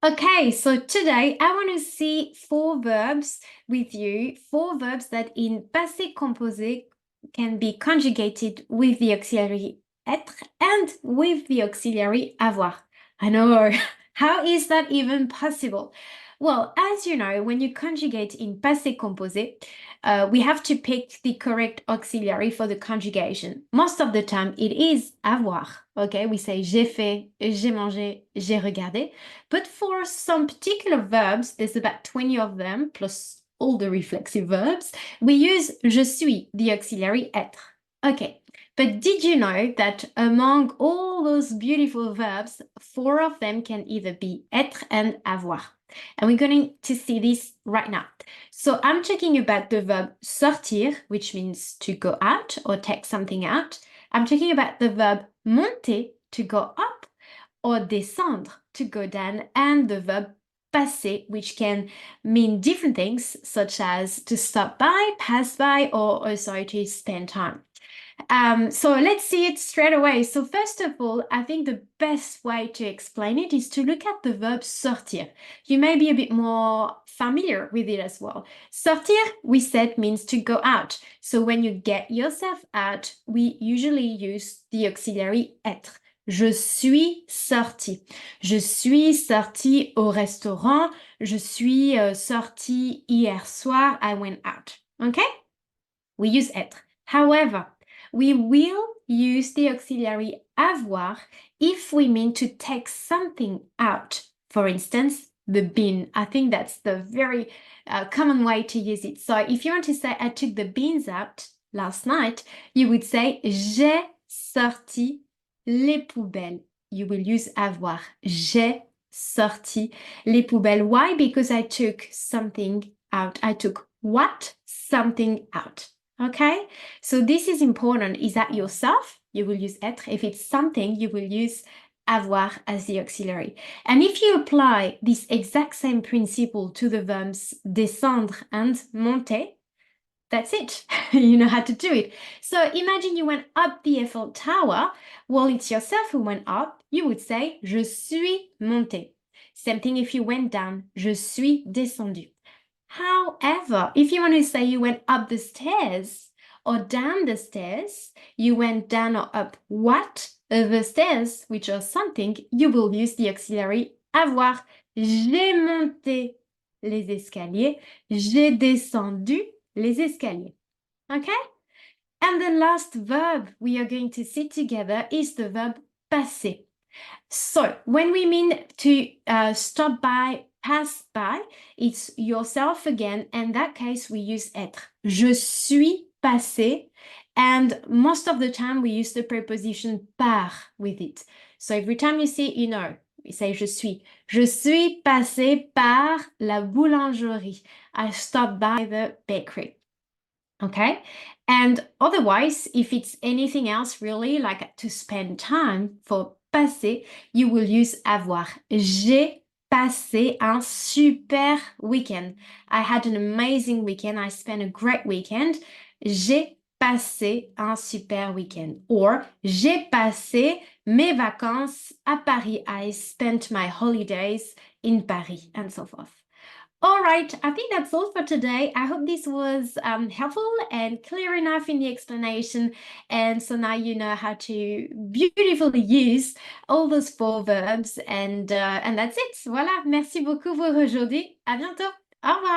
Okay, so today I want to see four verbs with you, four verbs that in passé composé can be conjugated with the auxiliary être and with the auxiliary avoir. I know, how is that even possible? Well, as you know, when you conjugate in passé composé, we have to pick the correct auxiliary for the conjugation. Most of the time, it is avoir. Okay, we say j'ai fait, j'ai mangé, j'ai regardé. But for some particular verbs, there's about 20 of them, plus all the reflexive verbs, we use je suis, the auxiliary être. Okay, but did you know that among all those beautiful verbs, four of them can either be être and avoir? And we're going to see this right now. So I'm talking about the verb sortir, which means to go out or take something out. I'm talking about the verb monter, to go up, or descendre, to go down, and the verb passer, which can mean different things, such as to stop by, pass by, or also to spend time. So let's see it straight away. So first of all, I think the best way to explain it is to look at the verb sortir. You may be a bit more familiar with it as well. Sortir, we said, means to go out. So when you get yourself out, we usually use the auxiliary être. Je suis sorti. Je suis sorti au restaurant. Je suis sorti hier soir. I went out. Okay? We use être. However, we will use the auxiliary avoir if we mean to take something out. For instance, the bin. I think that's the very common way to use it. So if you want to say, I took the bins out last night, you would say, j'ai sorti les poubelles. You will use avoir. J'ai sorti les poubelles. Why? Because I took something out. I took what? Something out. Okay? So this is important. Is that yourself? You will use être. If it's something, you will use avoir as the auxiliary. And if you apply this exact same principle to the verbs descendre and monter, that's it. You know how to do it. So imagine you went up the Eiffel Tower. Well, it's yourself who went up. You would say, je suis monté. Same thing if you went down, je suis descendu. However, if you want to say you went up the stairs or down the stairs, you went down or up what? The stairs, which are something, you will use the auxiliary avoir. J'ai monté les escaliers. J'ai descendu les escaliers. Okay? And the last verb we are going to see together is the verb passer. So when we mean to stop by, pass by, it's yourself again. In that case, we use être. Je suis passé. And most of the time, we use the preposition par with it. So every time you see, you know, we say je suis. Je suis passé par la boulangerie. I stopped by the bakery. Okay? And otherwise, if it's anything else really, like to spend time, for passer, you will use avoir. J'ai passé un super weekend. I had an amazing weekend. I spent a great weekend. J'ai passé un super weekend. Or, j'ai passé mes vacances à Paris. I spent my holidays in Paris, and so forth. All right, I think that's all for today. I hope this was helpful and clear enough in the explanation. And so now you know how to beautifully use all those four verbs. And that's it. Voilà, merci beaucoup pour aujourd'hui. À bientôt. Au revoir.